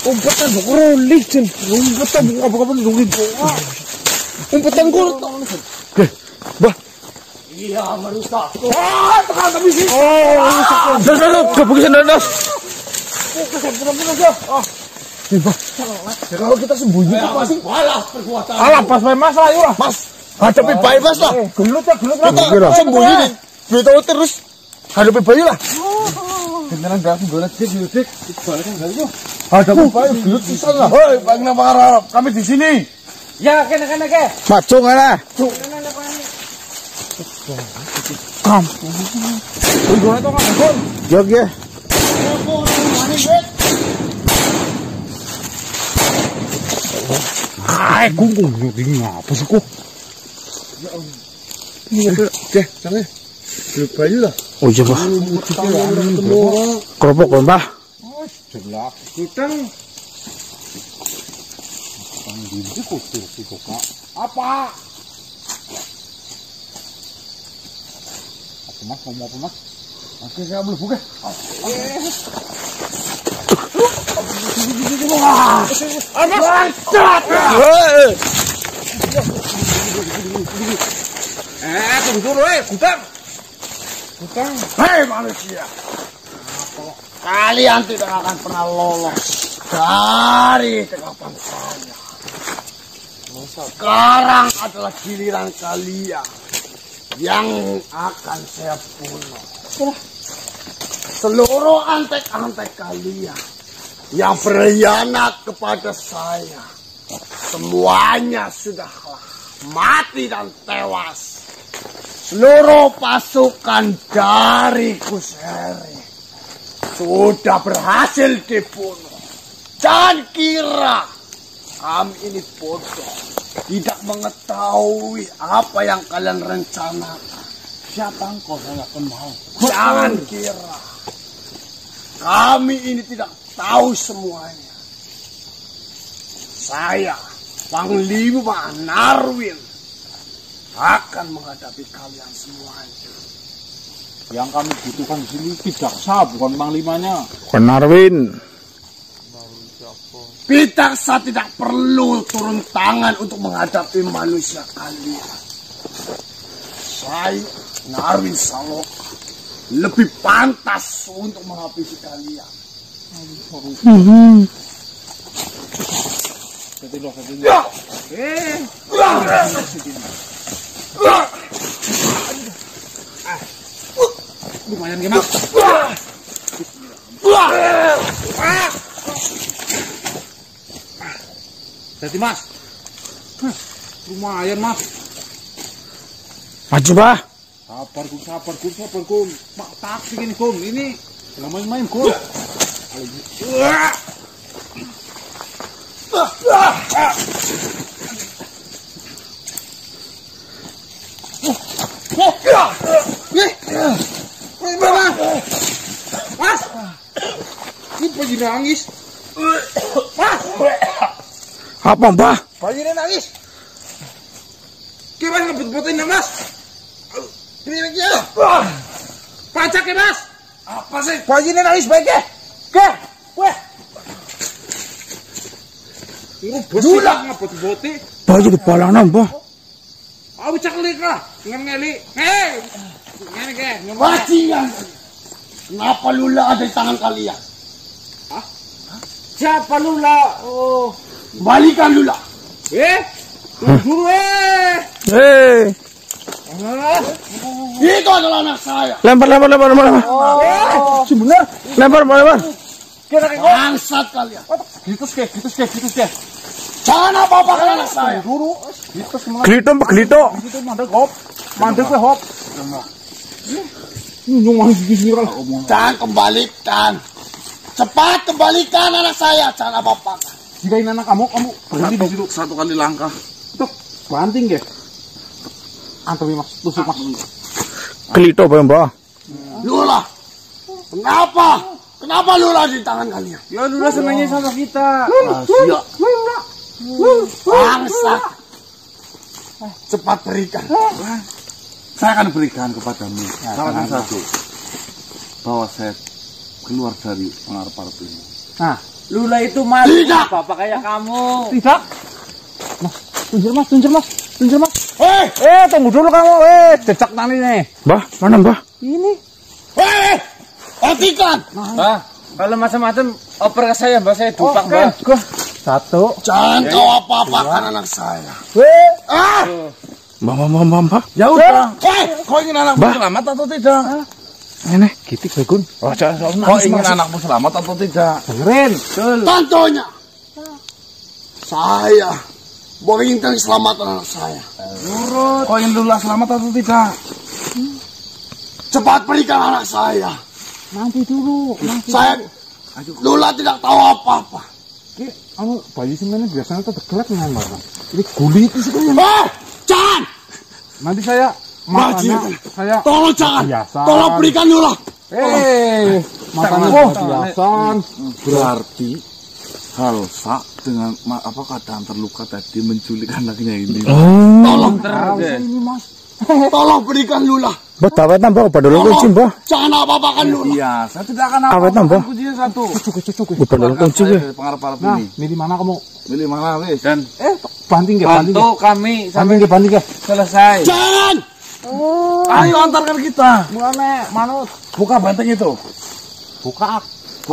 Umpetan berulik jen. Umpetan apa-apa nungguin. Umpetan kur. Oke, Mbah. Iya, merusak. Tekan kami sih. Udah begitu das. Mbah. Kalau kita sembunyi apa sih? Walah perbuatan. Alah, pas Mas ayo lah. Mas. Hadapi bayi Mas lah. Gelut ya, gelut. Kita sembunyi nih. Beritahu terus. Hadapi bayi lah. Beneran gak aku golet sih, Dik. Balik kan gak itu. Hadapi bayi gelut pisan lah. Hoi, Bang Nampar, kami di sini. Ya, kene. Maju ngene. Kampung. Golet to kan. Jog ya. Ay, kungkung ini apa sih kok? Ini deh, jangan. Bayi lah. Oh iya, Mbah. Keropok kan, Mbah? Jelak. Kutang. Ini kucing sih kok. Apa? Apa Mas? Mau apa Mas? Oke, saya belum buka. Tunggu dulu, Kutang. Hei manusia, kalian tidak akan pernah lolos dari tangkapan saya. Sekarang adalah giliran kalian yang akan saya bunuh. Seluruh antek-antek kalian yang berkhianat kepada saya, semuanya sudah mati dan tewas. Seluruh pasukan dari Kuseri sudah berhasil dibunuh. Dan kira kami ini bodoh, tidak mengetahui apa yang kalian rencanakan. Siapa engkau saya kenal? Jangan kira kami ini tidak tahu semuanya. Saya, Panglima Narwin, akan menghadapi kalian semuanya. Yang kami butuhkan di sini Pidaksa, bukan panglimanya. Bukan Narwin. Pidaksa tidak perlu turun tangan untuk menghadapi manusia kalian. Saya, Narwin Saloka, lebih pantas untuk menghabisi kalian. Lumayan gimana? Jadi Mas, lumayan Mas. Maju, Bah. Sabar kum. Mak taksi ini kum, ini nggak main-main kum. Mas, ini bayi nangis. Mas, Apa, Mbah? bayi nangis. Gimana ngebut-butin ya Mas? Ini lagi ya. Pacak ya Mas. Apa sih? Bayi nangis baiknya. Weh. Ini besi ngebut-buti. Bayi di balana, Mbah. Aku caklik lah, ngeli. Ngene. Bajingan! Kenapa Lula ada di tangan kalian? Hah? Siapa Lula? Oh. Balikan Lula! Tunggu Itu adalah anak saya! Lempar. Sebenar. Lempar. Bangsat kalian! Gitu ke. Jangan apa-apa anak saya! Guru, gitu semua. Gelito. Itu mandek hop. Nyung bismillah. Jangan kembalikan! Cepat kembalikan anak saya! Jangan apa-apa! Jika ini anak kamu berhenti di situ. Satu kali langkah. Tuh, banting ya. Antemi Mas, tusuk Mas. Gelito, Mbah. Lula! Kenapa Lula di tangan kalian? Ya Lula senangnya sama kita. Rahasia! Bangsat! Cepat berikan! Saya akan berikan kepadamu syarat satu, bahwa saya keluar dari pengaruh partai ini. Nah, Lula itu mas. Tidak. Bapak kayak kamu. Tidak. Mas, tunjur mas. Tunggu dulu kamu. Cecak nanti nih. Mbah, mana Mbah? Ini. Hentikan. Mbah, kalau macam-macam oper ke saya, Mbah, saya dupak, Mbah. Satu. Jangan kau apa-apakan anak saya. Mbah. Ya udah. Kau ingin anakmu selamat atau tidak? Ini. Gitu, Begun. Kau ingin anakmu selamat atau tidak? Dengerin. Tentunya. Saya menginginkan keselamatan anak saya. Kau ingin Lula selamat atau tidak? Cepat berikan anak saya. Nanti dulu. Saya Lula tidak tahu apa-apa. Kamu bayi sebenarnya biasanya tuh gelap dengan warna. Ini gulit itu sebenarnya. Jangan. Nanti saya matanya saya Tolong jangan. Biasa. Tolong berikan Lula. Matanya biasan. Berarti Halsa dengan keadaan terluka tadi menculik anaknya ini. Tolong. Ini Mas. Tolong berikan Lula. Mbah, tawet nambah padahal kunci, Mbah. Jangan apa-apakan Lula. Iya, saya tidak akan Awet nambah. kuncinya satu. Cukup. Padahal kunci ya. Pengarap-arap Nah, ini. milih mana kamu? Milih mana wis? Dan Banting ke. kami sampai Banting ke. selesai. Jangan. Ayo antarkan kita. Mana? Manut. Buka banteng itu. Buka.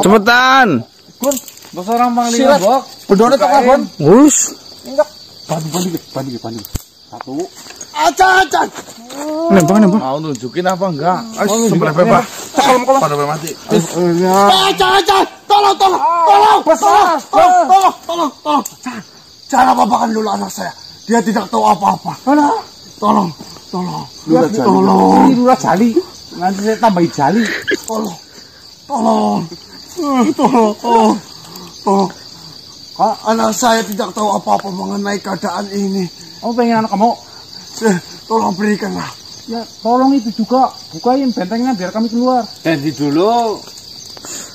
Cepetan. Gun. Bos orang panglima, Bok. Bedone tok Gon. Wus. Enggak. Banting. Satu. Acan. Nembang. Mau nunjukin apa enggak? Ayo sembelih bebas. Kolom. Pada mati. Acan. Tolong. Jangan apa-apakan Lula anak saya. Dia tidak tahu apa-apa. Tolong. Ini Lula jali. Nanti saya tambahin jali. Tolong. Anak saya tidak tahu apa-apa mengenai keadaan ini. Kamu pengen anak kamu? Tolong berikanlah. Ya, tolong itu juga. Bukain bentengnya biar kami keluar. Janji dulu.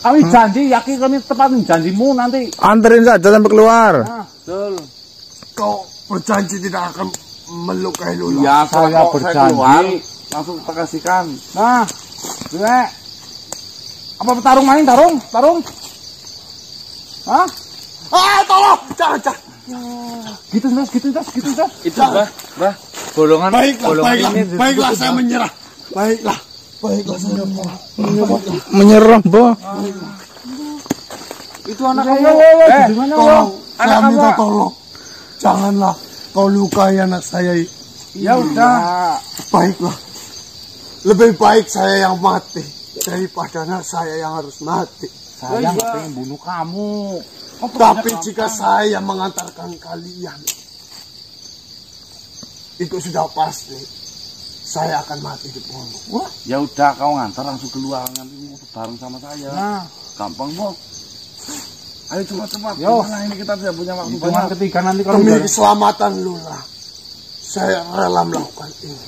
Kami janji, yakin kami tepatin janjimu nanti. Anterin saja sampai keluar. Nah, betul. Kau berjanji tidak akan melukai Lula. Ya, Saya berjanji. Langsung kita kasihkan. Nah, gue. Apa tarung main? Tarung? Hah? Tolong. Jangan. Gitu, Mas. Itu, Mbah. Bolongan. Baiklah, saya menyerah. Baiklah, saya Menyerah, Mbah. Itu anak kamu. tolong. Saya minta tolong. Janganlah kau lukai anak saya. Ya udah. Baiklah. Lebih baik saya yang mati daripada anak saya yang harus mati. Saya nggak pengen bunuh kamu. Tapi jika saya mengantarkan kalian, itu sudah pasti saya akan mati di pondok. Ya udah, kau ngantar langsung keluar nanti mau bareng sama saya. Nah, Gampang kok. Ayo cepat. Yo. Gimana ini kita tidak punya waktu hitungan banyak. ketiga nanti kalau Demi udah. keselamatan Lula, saya rela melakukan ini.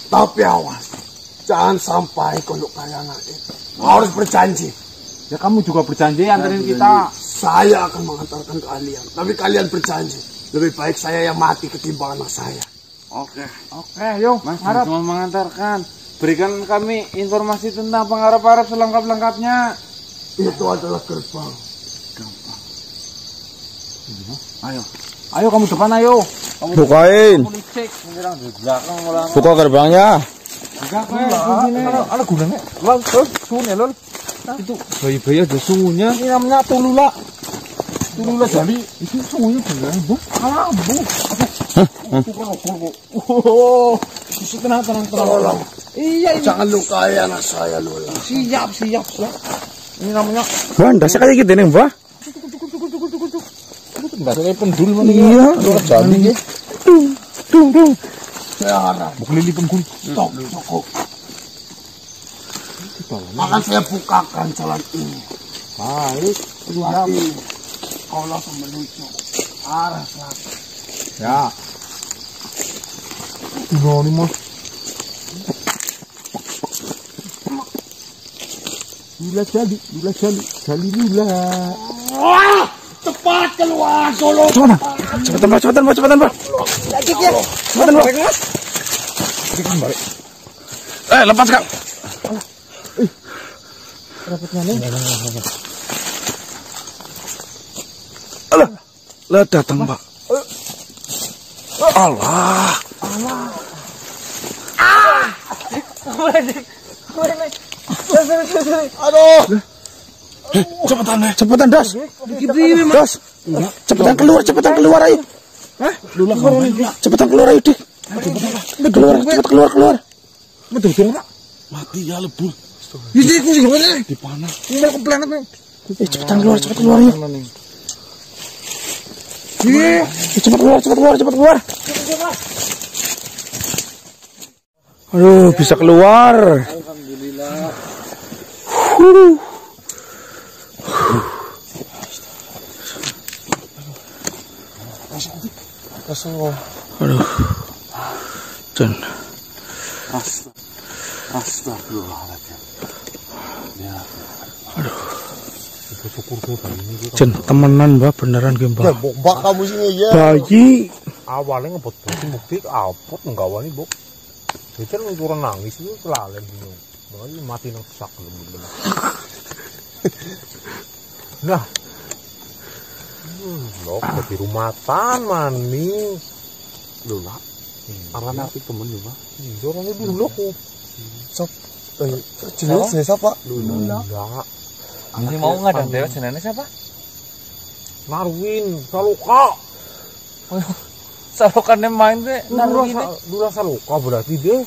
Tapi awas, jangan sampai kau lukai anak itu. Kau harus berjanji. Ya kamu juga berjanji anterin kita. Saya akan mengantarkan kalian. Tapi kalian berjanji. Lebih baik saya yang mati ketimbang anak saya. Oke. Yuk, Mas, harap. cuma mengantarkan. Berikan kami informasi tentang pengharap-harap selengkap-lengkapnya. Itu adalah gerbang. Ayo kamu depan ayo. Bukain. Kamu licik, menyerang di belakang ulang. Buka gerbangnya. Ada gunanya. Lol, suhunya lol. Itu bayi-bayi ada suhunya. Ini namanya tulula. Tulula jali. Itu suhunya gimana, Bu? Bu. Tenang. Tolong. Iya, ini. Jangan lukai anak saya, Lula. Siap. Ini namanya. Mbah, ndasnya kayak gitu nih, Mbah. Bahasa pendul mana? Iya. Jadi. Dung. Saya harap. Bukan lili pendul. Cukup. Akan saya bukakan jalan ini. Baik. Tapi kau langsung menuju arah selatan. Ya. Ini Mas. Lula jali lula. Wah! Cepat keluar dulu. Cepetan, Mbah. Cepetan, Mbah. Lepas, Kak. rapatnya nih. Lah datang, Pak. Allah. Aduh. Cepetan, Das. Das. Cepetan keluar ayo. Cepetan keluar ayo, Dik. Cepat keluar. Betul dong, Pak. Mati ya lebur. Ini sih gimana? Di mana? Ini mau ke planet nih. Cepetan keluar ayo. Cepat keluar. Aduh, bisa keluar. Alhamdulillah. Aduh. Dan Astagfirullahaladzim. Jen temenan Mbak, beneran ge Mbak. Ya, Mbak kamu sini ya. Bayi Awalnya ngebut bukti apot nggawani, Bok. Itu turun nangis itu kelalen gitu. Makanya mati nang sak belum. Nah. Lho, di rumatan mani. Lho lah. Arane apik temen yo, Pak. Iya, orangnya dulu kok. Sop. Jenis saya siapa? Lula. Ini mau ngadang dewek jenenge siapa? Narwin, Saloka. Salokannya main deh. Narwin. Lula Saloka berarti deh.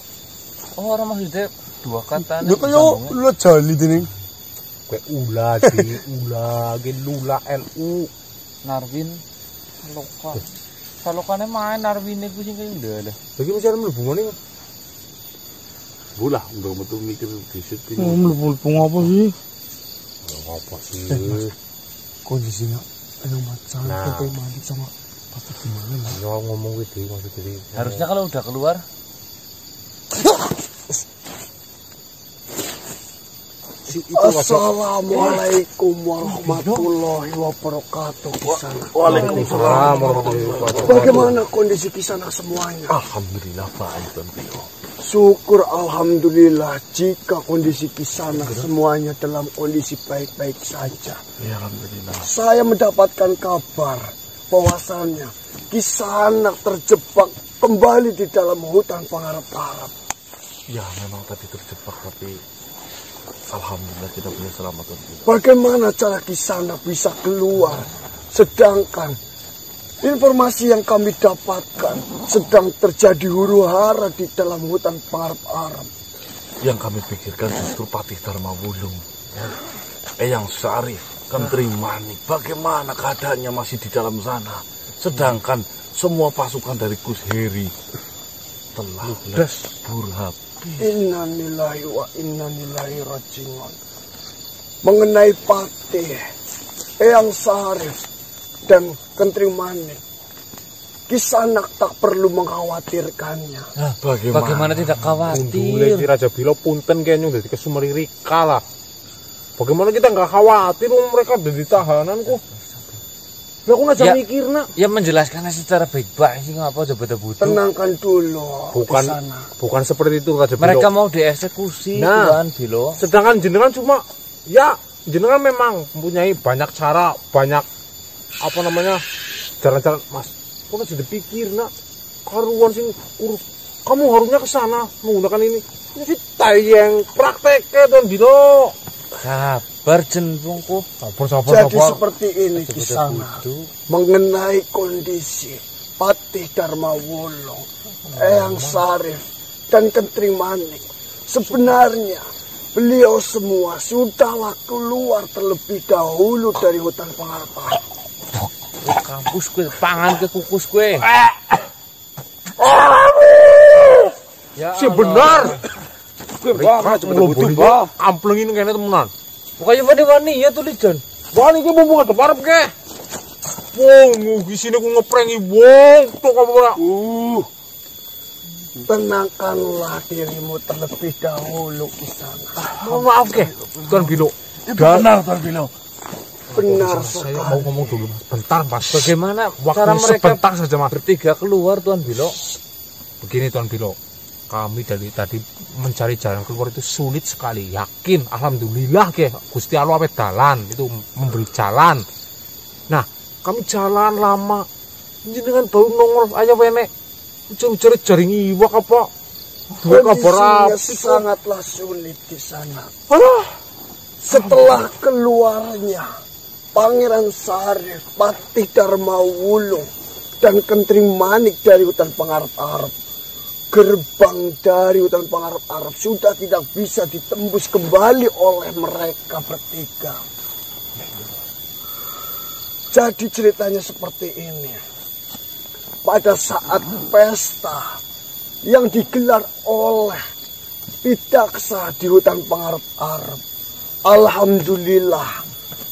Oh, orang maksudnya dua kata. Yo koyo lu jali dening. Kayak ula sih, Lula LU. Narwin, Saloka. Salokannya main Narwin itu sih kayak udah ada. Lagi masih ada melubungan nih. Bolah, udah metu mikir disit ini. mlebu apa sih? Apa sih? Kondisinya enak macam Nah. sampai mandi sama pasti gimana lah. Nyol ngomong gitu maksud diri. Harusnya kalau udah keluar. Assalamualaikum warahmatullahi wabarakatuh. Kisana. Waalaikumsalam warahmatullahi wabarakatuh. Bagaimana kondisi Kisana semuanya? Alhamdulillah baik Tuan Pio. Syukur alhamdulillah jika kondisi Kisana semuanya dalam kondisi baik-baik saja. Ya alhamdulillah. Saya mendapatkan kabar bahwasannya Kisana terjebak kembali di dalam hutan pengharap-harap. Ya memang tadi terjebak tapi alhamdulillah kita punya selamat Tuan Pio. Bagaimana cara Kisana bisa keluar? Sedangkan informasi yang kami dapatkan sedang terjadi huru-hara di dalam hutan pengharap-harap. Yang kami pikirkan justru Patih Dharma Wulung, Eyang Sarif, Kentri Manik. Bagaimana keadaannya masih di dalam sana? Sedangkan semua pasukan dari Kus Heri telah lebur habis. Innalillahi wa innalillahi rajiun. Mengenai Patih, Eyang Sarif dan Kentri Manik, Kisana tak perlu mengkhawatirkannya. Bagaimana tidak Mulai khawatir? di Raja Bilo punten kayaknya udah dikesumeririka lah. Bagaimana kita nggak khawatir mereka udah ditahanan kok. Lah aku aja Ya. mikir nak. Ya menjelaskannya secara baik-baik sih ngapa coba butuh. Tenangkan dulu Kisana. Bukan seperti itu Raja Bilo. Mereka mau dieksekusi, Nah. Tuan Bilo. Sedangkan jenengan cuma ya jenengan memang mempunyai banyak cara, banyak apa namanya jalan-jalan Mas. Kok sudah pikir nak karuan sing urus. Kamu harusnya ke sana menggunakan ini. Ini tayang prakteknya Tuan Bilo. Sabar jenbungku. Jadi seperti ini Kisana. Mengenai kondisi Patih Dharma Wulung, Eyang Sarif dan Kentri Manik, sebenarnya beliau semua sudahlah keluar terlebih dahulu dari hutan pengharap-harap. Kampus gue, pangan ke kukus gue. Ya Si benar. Ampleng ini kayaknya temenan. Pokoknya wani ya tulisan. Wani ki mumpung ada parep ke. Wong di sini aku ngeprengi wong tok apa ora. Tenangkanlah dirimu terlebih dahulu Kisana. Mohon maaf ke. Tuan Bilo. Benar Tuan Pio. Benar Saya sekali. mau ngomong dulu Mas. Bentar Mas. Bagaimana Waktu cara mereka sebentar saja Mas. bertiga keluar Tuan Bilo? Begini Tuan Bilo. kami dari tadi mencari jalan keluar itu sulit sekali. Yakin, alhamdulillah ke Gusti Allah apa dalan itu memberi jalan. Nah, kami jalan lama. Jenengan baru nongol aja wenek. Ujar-ujar jaring iwak apa? Dua kabar api sangatlah sulit di sana. Setelah keluarnya Pangeran Sarif, Patih Darmawulung, dan Kentring Manik dari hutan pengarap-arap, gerbang dari hutan pengarap-arap sudah tidak bisa ditembus kembali oleh mereka bertiga. Jadi ceritanya seperti ini. Pada saat pesta yang digelar oleh Pidaksa di hutan pengarap-arap, alhamdulillah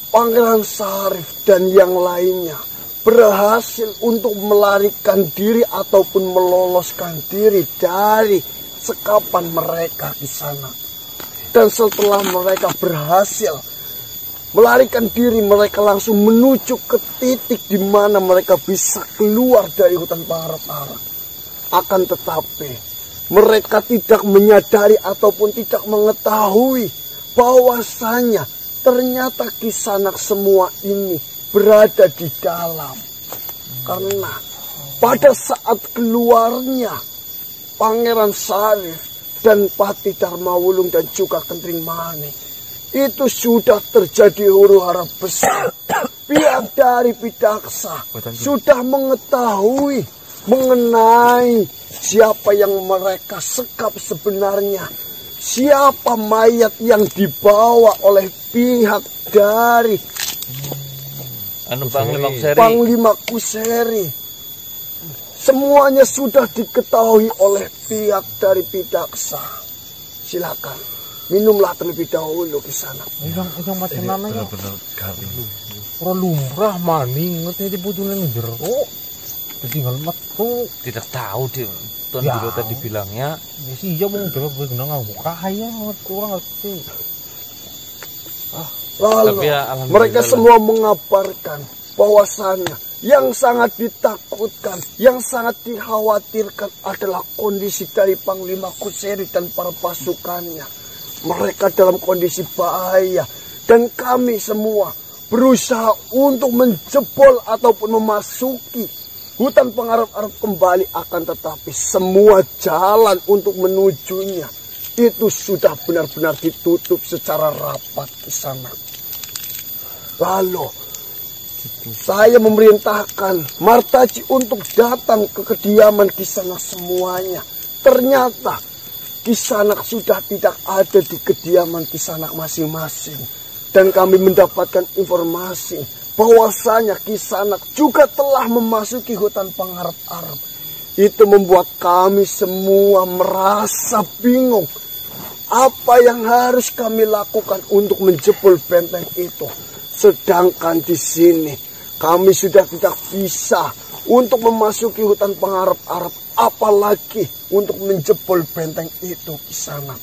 Pangeran Sarif dan yang lainnya berhasil untuk melarikan diri ataupun meloloskan diri dari sekapan mereka di sana. Dan setelah mereka berhasil melarikan diri, mereka langsung menuju ke titik di mana mereka bisa keluar dari hutan pengarap-arap. Akan tetapi mereka tidak menyadari ataupun tidak mengetahui bahwasanya ternyata Kisanak semua ini berada di dalam. Karena pada saat keluarnya Pangeran Sarif dan Patih Darmawulung dan juga Kentring Manik, itu sudah terjadi huru-hara besar. Pihak dari Pidaksa sudah mengetahui mengenai siapa yang mereka sekap sebenarnya, siapa mayat yang dibawa oleh pihak dari Panglima Kuseri. Semuanya sudah diketahui oleh pihak dari Pidaksa. Silakan minumlah terlebih dahulu ke sana. Yang macam mana ya? Benar-benar garing. Ora lumrah maning ngerti putune jero. Tinggal metu. Tidak tahu dia. Tuan Bilo tadi bilangnya. Iya mau benar nggak kaya kurang ngerti. Lalu mereka semua mengabarkan bahwasannya yang sangat ditakutkan, yang sangat dikhawatirkan adalah kondisi dari Panglima Kuseri dan para pasukannya. Mereka dalam kondisi bahaya dan kami semua berusaha untuk menjebol ataupun memasuki hutan pengarap-arap kembali, akan tetapi semua jalan untuk menujunya itu sudah benar-benar ditutup secara rapat di sana. Lalu saya memerintahkan Martaji untuk datang ke kediaman Kisanak semuanya. Ternyata Kisanak sudah tidak ada di kediaman Kisanak masing-masing. Dan kami mendapatkan informasi bahwasanya Kisanak juga telah memasuki hutan pengarap-arap. Itu membuat kami semua merasa bingung. Apa yang harus kami lakukan untuk menjebol benteng itu? Sedangkan di sini kami sudah tidak bisa untuk memasuki hutan pengarap-arap, apalagi untuk menjebol benteng itu di sana.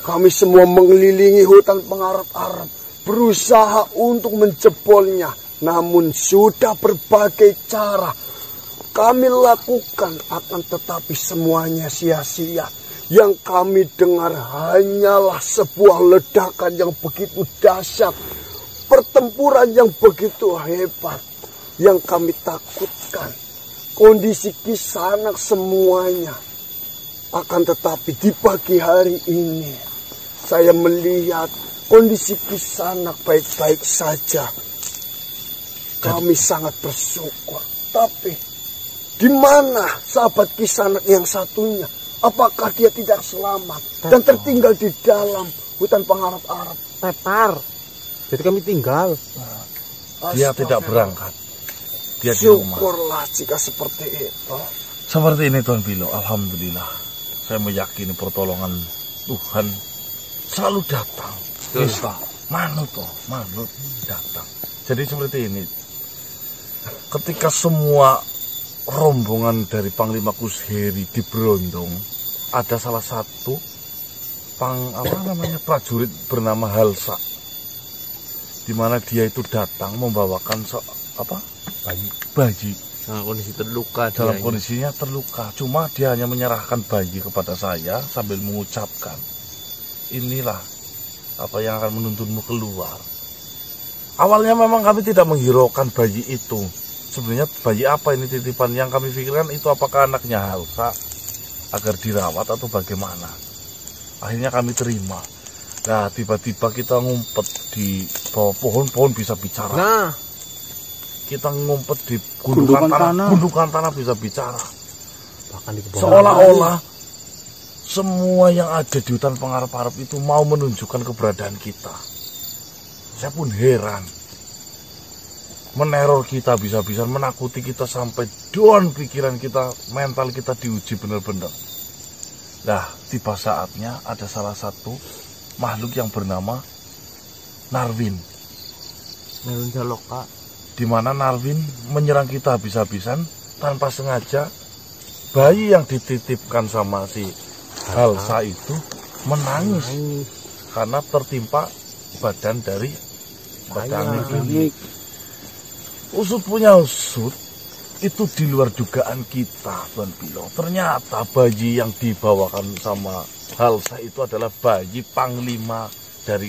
Kami semua mengelilingi hutan pengarap-arap, berusaha untuk menjebolnya, namun sudah berbagai cara kami lakukan, akan tetapi semuanya sia-sia. Yang kami dengar hanyalah sebuah ledakan yang begitu dahsyat, pertempuran yang begitu hebat. Yang kami takutkan kondisi Kisanak semuanya. Akan tetapi di pagi hari ini saya melihat kondisi Kisanak baik-baik saja. Kami sangat bersyukur. Tapi di mana sahabat Kisanak yang satunya? Apakah dia tidak selamat dan tertinggal di dalam hutan pengarap-arap? Tetar. Jadi kami tinggal. Dia tidak berangkat. Dia di rumah. Syukurlah jika seperti itu. Seperti ini Tuan Bilo, alhamdulillah. Saya meyakini pertolongan Tuhan selalu datang. Kita manut datang. Jadi seperti ini. Ketika semua rombongan dari Panglima Kuseri di Brondong, ada salah satu prajurit bernama Halsa, di mana dia itu datang membawakan bayi Dalam kondisi terluka. Dalam kondisinya terluka. Cuma dia hanya menyerahkan bayi kepada saya sambil mengucapkan, inilah apa yang akan menuntunmu keluar. Awalnya memang kami tidak menghiraukan bayi itu. Sebenarnya bayi apa ini titipan, yang kami pikirkan itu apakah anaknya Halsa agar dirawat atau bagaimana. Akhirnya kami terima. Nah, tiba-tiba kita ngumpet di bawah pohon bisa bicara. Nah, kita ngumpet di gundukan tanah bisa bicara. bahkan di bawah Seolah-olah semua yang ada di hutan pengarap-arap itu mau menunjukkan keberadaan kita. Saya pun heran. Meneror kita bisa-bisa, menakuti kita sampai down pikiran kita, mental kita diuji benar-benar. Nah, tiba saatnya ada salah satu makhluk yang bernama Narwin. Narwin Saloka. Di mana Narwin menyerang kita habis-habisan tanpa sengaja. Bayi yang dititipkan sama si Halsa itu menangis karena tertimpa badan dari Badangnik ini. Usut punya usut, itu di luar dugaan kita, Tuan Pilo. Ternyata bayi yang dibawakan sama Halsa itu adalah bayi panglima dari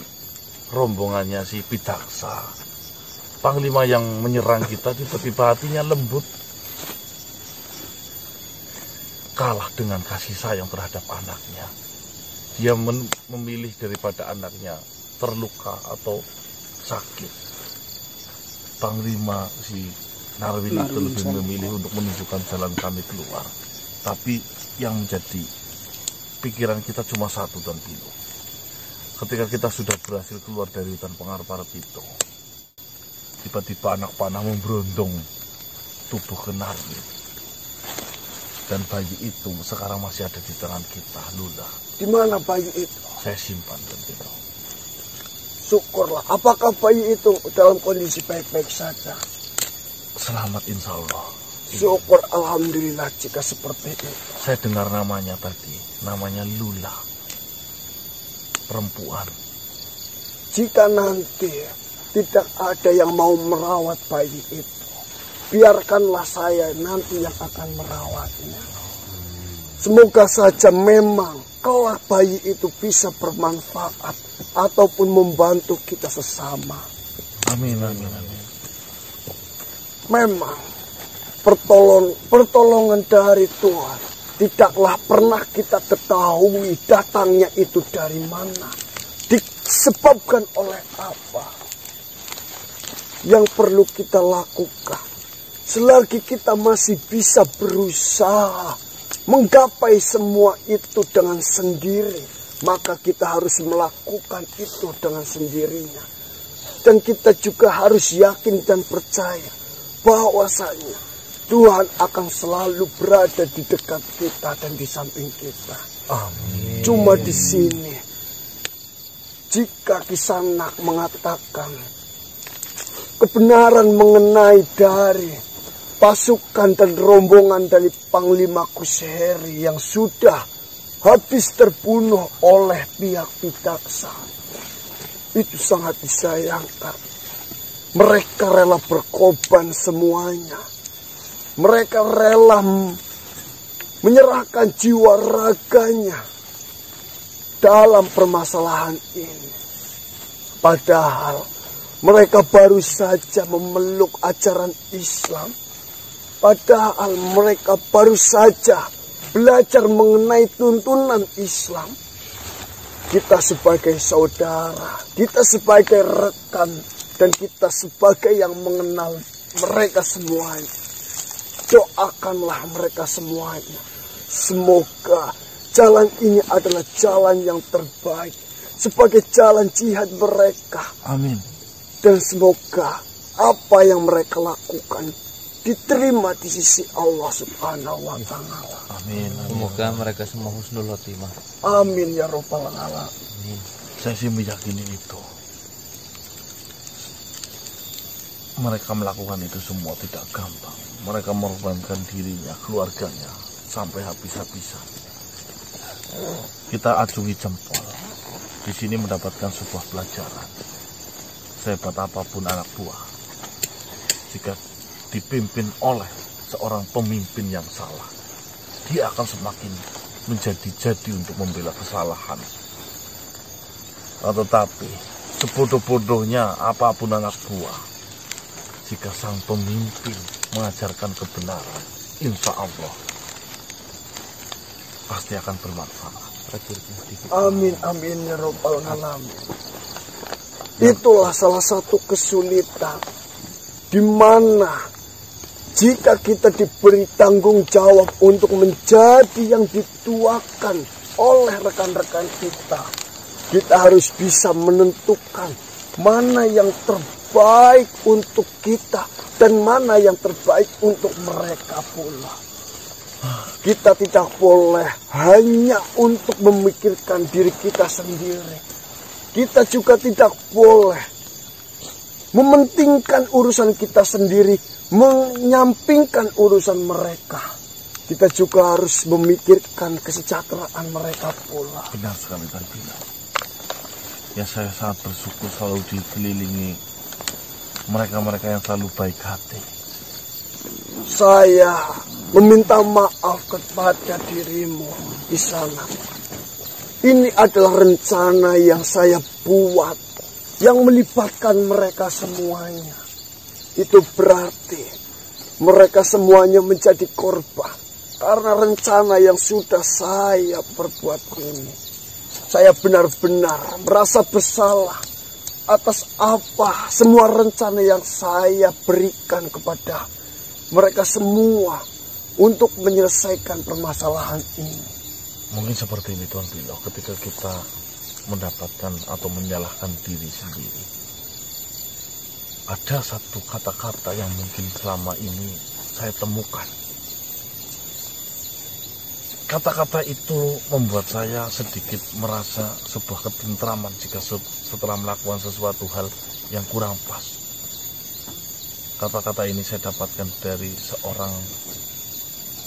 rombongannya si Pidaksa. Panglima yang menyerang kita, tiba-tiba hatinya lembut, kalah dengan kasih sayang terhadap anaknya. Dia memilih daripada anaknya terluka atau sakit. Panglima si Narwin itu lebih memilih untuk menunjukkan jalan kami keluar. Tapi yang menjadi pikiran kita cuma satu, Tuan Pilo. Ketika kita sudah berhasil keluar dari hutan pengarap-arap itu, tiba-tiba anak panah memberondong tubuh ke Narwin. Dan bayi itu sekarang masih ada di tangan kita, Lula. Di mana bayi itu? Saya simpan, Tuan Pilo. Syukurlah. Apakah bayi itu dalam kondisi baik-baik saja? Selamat, insya Allah. Syukur, alhamdulillah jika seperti itu. Saya dengar namanya tadi, namanya Lula, perempuan. Jika nanti tidak ada yang mau merawat bayi itu, biarkanlah saya nanti yang akan merawatnya. Semoga saja memang kelak bayi itu bisa bermanfaat ataupun membantu kita sesama. Amin, amin, amin. Memang pertolongan dari Tuhan tidaklah pernah kita ketahui datangnya itu dari mana, disebabkan oleh apa. Yang perlu kita lakukan selagi kita masih bisa berusaha menggapai semua itu dengan sendiri, maka kita harus melakukan itu dengan sendirinya. Dan kita juga harus yakin dan percaya bahwasanya Tuhan akan selalu berada di dekat kita dan di samping kita. Amin. Cuma di sini, jika Kisanak mengatakan kebenaran mengenai dari pasukan dan rombongan dari Panglima Kuseheri yang sudah habis terbunuh oleh pihak Pidaksa, itu sangat disayangkan. Mereka rela berkorban semuanya. Mereka rela menyerahkan jiwa raganya dalam permasalahan ini. Padahal mereka baru saja memeluk ajaran Islam. Padahal mereka baru saja belajar mengenai tuntunan Islam. Kita sebagai saudara, kita sebagai rekan, dan kita sebagai yang mengenal mereka semuanya, doakanlah mereka semuanya. Semoga jalan ini adalah jalan yang terbaik sebagai jalan jihad mereka. Amin. Dan semoga apa yang mereka lakukan diterima di sisi Allah Subhanahu wa Ta'ala. Amin. Semoga mereka semua husnul khotimah. Amin ya Rabbal alamin. Saya sih meyakini itu. Mereka melakukan itu semua tidak gampang. Mereka mengorbankan dirinya, keluarganya, sampai habis-habisan. Kita acungi jempol. Di sini mendapatkan sebuah pelajaran. Sehebat apapun anak buah, jika dipimpin oleh seorang pemimpin yang salah, dia akan semakin menjadi-jadi untuk membela kesalahan. Tetapi sebodoh-bodohnya apapun anak buah, jika sang pemimpin mengajarkan kebenaran, insya Allah pasti akan bermanfaat. Amin, amin ya Rabbal Alamin. Itulah salah satu kesulitan di mana jika kita diberi tanggung jawab untuk menjadi yang dituakan oleh rekan-rekan kita harus bisa menentukan mana yang terbaik untuk kita dan mana yang terbaik untuk mereka pula. Kita tidak boleh hanya untuk memikirkan diri kita sendiri. Kita juga tidak boleh mementingkan urusan kita sendiri, menyampingkan urusan mereka. Kita juga harus memikirkan kesejahteraan mereka pula. Benar sekali Tuan Pino. Ya, saya sangat bersyukur selalu dikelilingi mereka-mereka yang selalu baik hati. Saya meminta maaf kepada dirimu di sana. Ini adalah rencana yang saya buat, yang melibatkan mereka semuanya. Itu berarti mereka semuanya menjadi korban karena rencana yang sudah saya perbuat ini. Saya benar-benar merasa bersalah atas apa semua rencana yang saya berikan kepada mereka semua untuk menyelesaikan permasalahan ini. Mungkin seperti ini Tuan Pino, ketika kita mendapatkan atau menyalahkan diri sendiri, ada satu kata-kata yang mungkin selama ini saya temukan. Kata-kata itu membuat saya sedikit merasa sebuah ketentraman jika setelah melakukan sesuatu hal yang kurang pas. Kata-kata ini saya dapatkan dari seorang,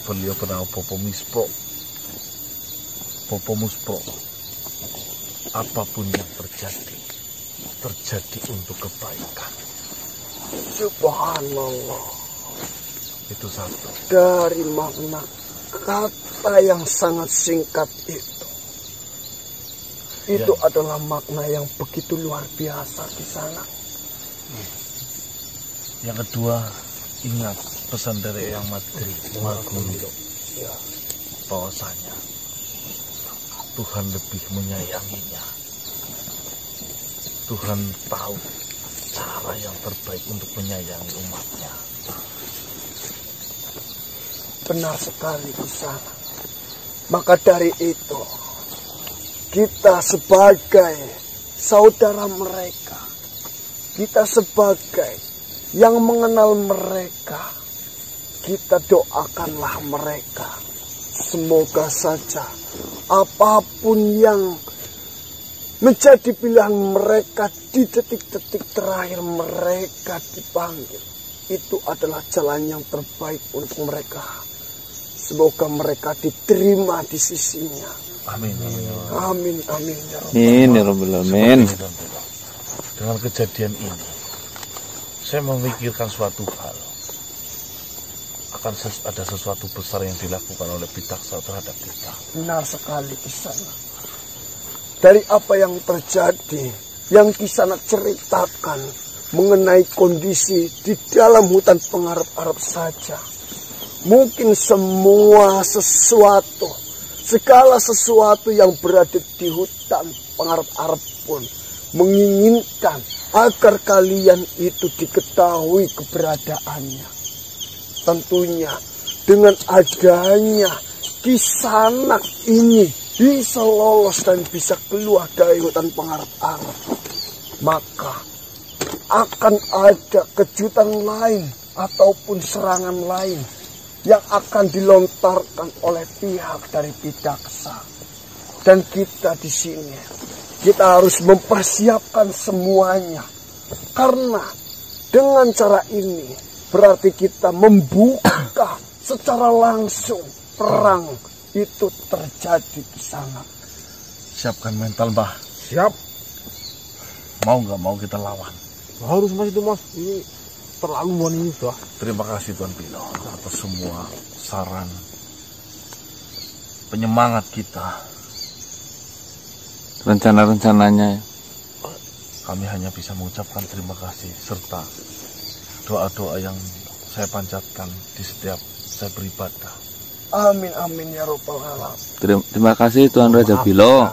beliau bernama Bopo Mispro. Bopo Muspro, apapun yang terjadi untuk kebaikan. Subhanallah. Itu satu. Dari makna kata yang sangat singkat itu adalah makna yang begitu luar biasa di sana. Yang kedua, ingat pesan dari Eyang Madri, Maguru, bahwasanya Tuhan lebih menyayanginya. Tuhan tahu cara yang terbaik untuk menyayangi umatnya. Benar sekali di sana. Maka dari itu, kita sebagai saudara mereka, kita sebagai yang mengenal mereka, kita doakanlah mereka. Semoga saja apapun yang menjadi pilihan mereka di detik-detik terakhir mereka dipanggil, itu adalah jalan yang terbaik untuk mereka. Semoga mereka diterima di sisinya. Amin. Amin, amin ya Rabbal Amin ya Rabbal Alamin. Dengan kejadian ini, saya memikirkan suatu hal. Akan ada sesuatu besar yang dilakukan oleh Pitaksa terhadap kita. Benar sekali Kisana. Dari apa yang terjadi, yang Kisana ceritakan mengenai kondisi di dalam hutan pengarap-arap saja, mungkin semua sesuatu, segala sesuatu yang berada di hutan pengarap-arap pun menginginkan agar kalian itu diketahui keberadaannya. Tentunya dengan adanya Kisanak ini bisa lolos dan bisa keluar dari hutan pengarap-arap, maka akan ada kejutan lain ataupun serangan lain yang akan dilontarkan oleh pihak dari Pitaksa. Dan kita di sini, kita harus mempersiapkan semuanya, karena dengan cara ini berarti kita membuka secara langsung perang itu terjadi di sana. Siapkan mental, Mbah. Siap. Mau nggak mau kita lawan. Harus Mas itu Mas. Ini keterlaluan ini sudah. Terima kasih Tuan Pilo atas semua saran, penyemangat kita. Rencana-rencananya. Kami hanya bisa mengucapkan terima kasih serta doa-doa yang saya panjatkan di setiap saya beribadah. Amin amin ya robbal alamin. Terima kasih Tuan Raja Bilo.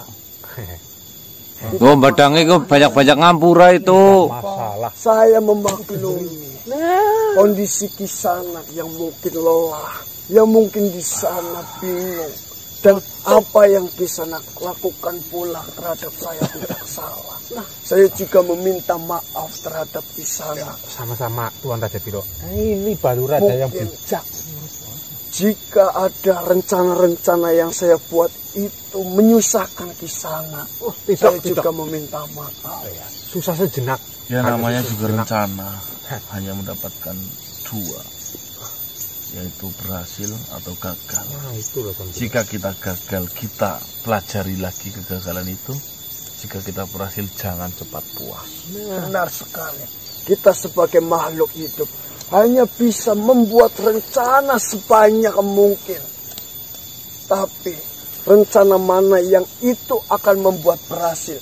Oh, badangnya kok banyak-banyak ngampura itu. Masalah. Saya memaklumi kondisi Kisanak yang mungkin lelah, yang mungkin di sana bingung, dan apa yang Kisanak lakukan pula terhadap saya tidak salah. Saya juga meminta maaf terhadap Kisanak. Sama-sama Tuan Raja Bilo. Ini baru raja yang bijak. Jika ada rencana-rencana yang saya buat itu menyusahkan Kisanak, saya juga meminta maaf. Susah sejenak. Ya namanya juga rencana, hanya mendapatkan dua, yaitu berhasil atau gagal. Nah, itu loh Tuan. Jika kita gagal, kita pelajari lagi kegagalan itu. Jika kita berhasil, jangan cepat puas. Benar sekali. Kita sebagai makhluk hidup hanya bisa membuat rencana sebanyak mungkin. Tapi rencana mana yang itu akan membuat berhasil,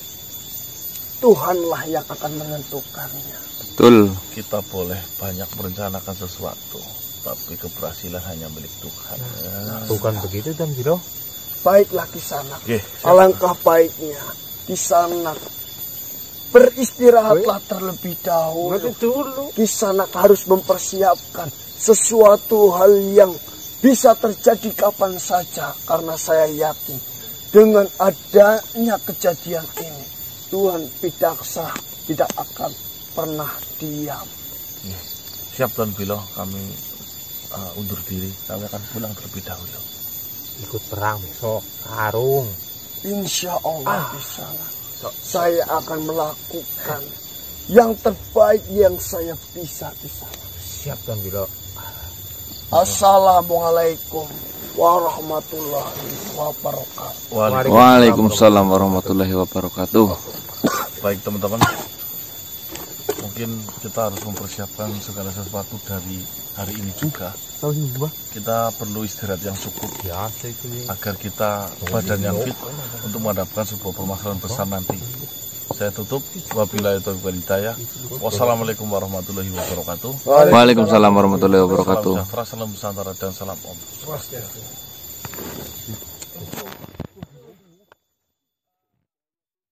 Tuhanlah yang akan menentukannya. Betul. Kita boleh banyak merencanakan sesuatu, tapi keberhasilan hanya milik Tuhan. Bukan begitu Tuan Bilo. Baiklah Kisanak. Oke, Alangkah baiknya Kisanak beristirahatlah terlebih dahulu. Kisanak harus mempersiapkan sesuatu hal yang bisa terjadi kapan saja, karena saya yakin dengan adanya kejadian ini Tuhan Pidaksa tidak akan pernah diam. Siap Tuan Bilo, kami undur diri. Kami akan pulang terlebih dahulu. Ikut perang besok, Karung. Insya Allah Kisanak. Saya akan melakukan yang terbaik yang saya bisa Kisanak. Siap Tuan Bilo. Assalamualaikum warahmatullahi wabarakatuh. Waalaikumsalam warahmatullahi wabarakatuh. Baik teman-teman, mungkin kita harus mempersiapkan segala sesuatu dari hari ini juga. Kita perlu istirahat yang cukup agar kita badan yang fit untuk menghadapkan sebuah permasalahan besar nanti. Saya tutup. Wabillahi taufiq wal hidayah. Wassalamualaikum warahmatullahi wabarakatuh. Waalaikumsalam warahmatullahi wabarakatuh. Salam sejahtera, salam Nusantara, dan salam Om.